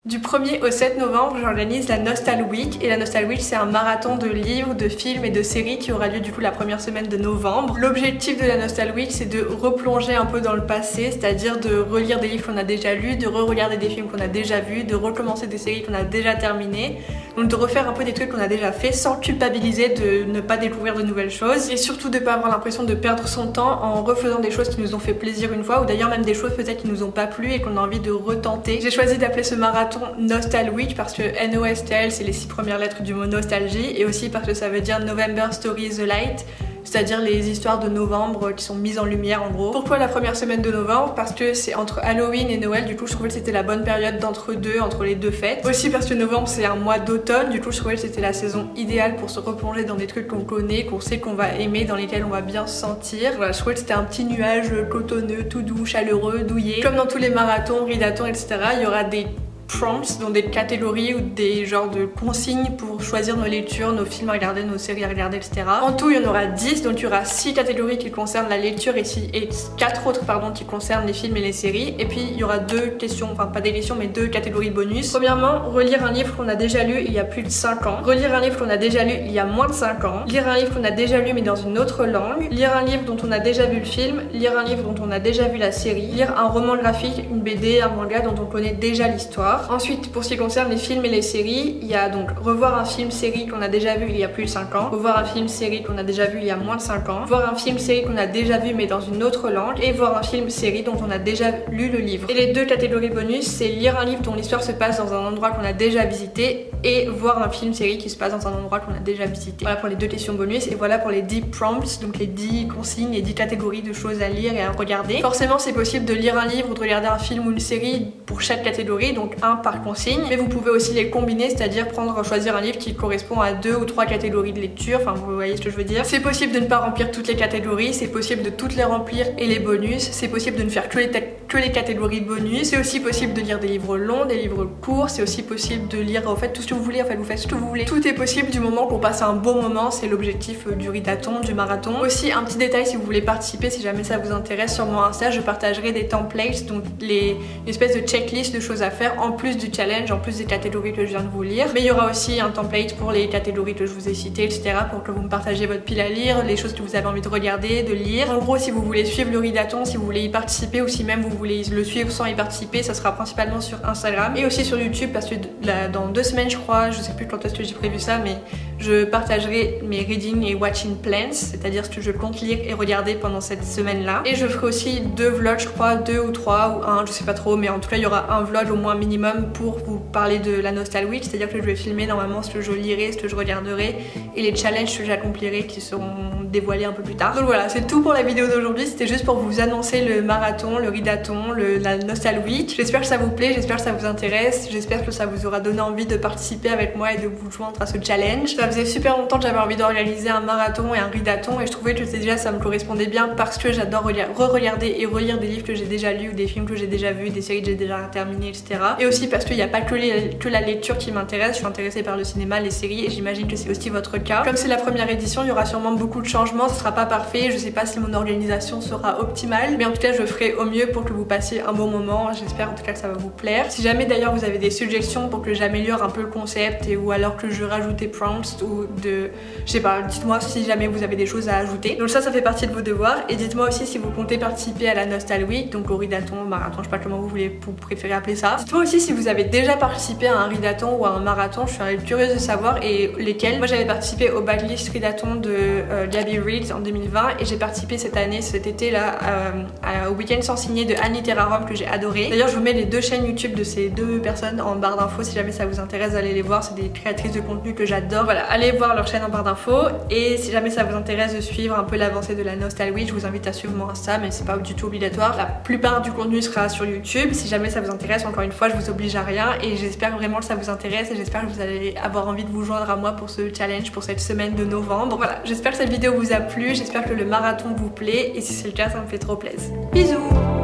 Du 1er au 7 novembre, j'organise la Nostal Week et la Nostal Week c'est un marathon de livres, de films et de séries qui aura lieu du coup la première semaine de novembre. L'objectif de la Nostal Week c'est de replonger un peu dans le passé, c'est-à-dire de relire des livres qu'on a déjà lus, de re-regarder des films qu'on a déjà vus, de recommencer des séries qu'on a déjà terminées, donc de refaire un peu des trucs qu'on a déjà fait sans culpabiliser de ne pas découvrir de nouvelles choses et surtout de ne pas avoir l'impression de perdre son temps en refaisant des choses qui nous ont fait plaisir une fois ou d'ailleurs même des choses peut-être qui nous ont pas plu et qu'on a envie de retenter. J'ai choisi d'appeler ce marathon Nostal Week parce que NOSTL c'est les 6 premières lettres du mot nostalgie et aussi parce que ça veut dire November Story the Light, c'est-à-dire les histoires de novembre qui sont mises en lumière en gros. Pourquoi la première semaine de novembre? Parce que c'est entre Halloween et Noël, du coup je trouvais que c'était la bonne période d'entre-deux, entre les deux fêtes. Aussi parce que novembre c'est un mois d'automne, du coup je trouvais que c'était la saison idéale pour se replonger dans des trucs qu'on connaît, qu'on sait qu'on va aimer, dans lesquels on va bien se sentir. Voilà, je trouvais que c'était un petit nuage cotonneux, tout doux, chaleureux, douillet. Comme dans tous les marathons, ridatons, etc. il y aura des prompts, donc des catégories ou des genres de consignes pour choisir nos lectures, nos films à regarder, nos séries à regarder, etc. En tout, il y en aura 10, donc il y aura 6 catégories qui concernent la lecture et 4 autres qui concernent les films et les séries. Et puis il y aura 2 questions, enfin pas des questions, mais 2 catégories bonus. Premièrement, relire un livre qu'on a déjà lu il y a plus de 5 ans. Relire un livre qu'on a déjà lu il y a moins de 5 ans. Lire un livre qu'on a déjà lu mais dans une autre langue. Lire un livre dont on a déjà vu le film. Lire un livre dont on a déjà vu la série. Lire un roman graphique, une BD, un manga dont on connaît déjà l'histoire. Ensuite, pour ce qui concerne les films et les séries, il y a donc revoir un film-série qu'on a déjà vu il y a plus de 5 ans, revoir un film-série qu'on a déjà vu il y a moins de 5 ans, voir un film-série qu'on a déjà vu mais dans une autre langue, et voir un film-série dont on a déjà lu le livre. Et les 2 catégories bonus, c'est lire un livre dont l'histoire se passe dans un endroit qu'on a déjà visité et voir un film-série qui se passe dans un endroit qu'on a déjà visité. Voilà pour les 2 questions bonus et voilà pour les 10 prompts, donc les 10 consignes, les 10 catégories de choses à lire et à regarder. Forcément, c'est possible de lire un livre ou de regarder un film ou une série pour chaque catégorie, donc par consigne, mais vous pouvez aussi les combiner, c'est-à-dire choisir un livre qui correspond à 2 ou 3 catégories de lecture, enfin vous voyez ce que je veux dire. C'est possible de ne pas remplir toutes les catégories, c'est possible de toutes les remplir et les bonus, c'est possible de ne faire que les catégories bonus, c'est aussi possible de lire des livres longs, des livres courts, c'est aussi possible de lire en fait tout ce que vous voulez, en fait vous faites ce que vous voulez. Tout est possible du moment qu'on passe un bon moment, c'est l'objectif du ridathon, du marathon. Aussi un petit détail, si vous voulez participer, si jamais ça vous intéresse, sur mon Insta je partagerai des templates, donc une espèce de checklist de choses à faire en plus du challenge, en plus des catégories que je viens de vous lire. Mais il y aura aussi un template pour les catégories que je vous ai citées, etc. pour que vous me partagiez votre pile à lire, les choses que vous avez envie de regarder, de lire. En gros, si vous voulez suivre le ridathon, si vous voulez y participer ou si même vous voulez le suivre sans y participer, ça sera principalement sur Instagram et aussi sur YouTube parce que dans 2 semaines je crois, je sais plus quand est-ce que j'ai prévu ça, mais je partagerai mes reading et watching plans, c'est-à-dire ce que je compte lire et regarder pendant cette semaine-là. Et je ferai aussi 2 vlogs, je crois, 2 ou 3 ou 1, je sais pas trop, mais en tout cas il y aura un vlog au moins minimum pour vous parler de la Nostal Week, c'est-à-dire que je vais filmer normalement ce que je lirai, ce que je regarderai et les challenges que j'accomplirai qui seront dévoilés un peu plus tard. Donc voilà, c'est tout pour la vidéo d'aujourd'hui, c'était juste pour vous annoncer le marathon, le ridathon, la Nostal Week. J'espère que ça vous plaît, j'espère que ça vous intéresse, j'espère que ça vous aura donné envie de participer avec moi et de vous joindre à ce challenge. Ça faisait super longtemps que j'avais envie d'organiser un marathon et un ridathon et je trouvais que déjà ça me correspondait bien parce que j'adore re-regarder et relire des livres que j'ai déjà lus ou des films que j'ai déjà vus, des séries que j'ai déjà terminées, etc. Et aussi parce qu'il n'y a pas que la lecture qui m'intéresse, je suis intéressée par le cinéma, les séries et j'imagine que c'est aussi votre cas. Comme c'est la première édition, il y aura sûrement beaucoup de changements, ce sera pas parfait, je sais pas si mon organisation sera optimale, mais en tout cas je ferai au mieux pour que vous passiez un bon moment, j'espère en tout cas que ça va vous plaire. Si jamais d'ailleurs vous avez des suggestions pour que j'améliore un peu le concept ou alors que je rajoute des prompts ou je sais pas, dites-moi si jamais vous avez des choses à ajouter. Donc ça fait partie de vos devoirs et dites-moi aussi si vous comptez participer à la Nostal Week, donc au ridathon, marathon, je sais pas comment vous préférez appeler ça. Dites-moi aussi si vous avez déjà participé à un ridathon ou à un marathon, je suis curieuse de savoir et lesquels. Moi j'avais participé au backlist ridathon de Gabby Reed en 2020 et j'ai participé cet été là au week-end sans signer de Annie Terrarum que j'ai adoré. D'ailleurs je vous mets les 2 chaînes YouTube de ces 2 personnes en barre d'infos si jamais ça vous intéresse d'aller les voir, c'est des créatrices de contenu que j'adore. Voilà, allez voir leur chaîne en barre d'infos et si jamais ça vous intéresse de suivre un peu l'avancée de la Nostal Week, je vous invite à suivre mon Insta, mais c'est pas du tout obligatoire. La plupart du contenu sera sur YouTube. Si jamais ça vous intéresse, encore une fois, je vous oblige à rien et j'espère vraiment que ça vous intéresse et j'espère que vous allez avoir envie de vous joindre à moi pour ce challenge, pour cette semaine de novembre. Voilà, j'espère que cette vidéo vous a plu, j'espère que le marathon vous plaît et si c'est le cas, ça me fait trop plaisir. Bisous!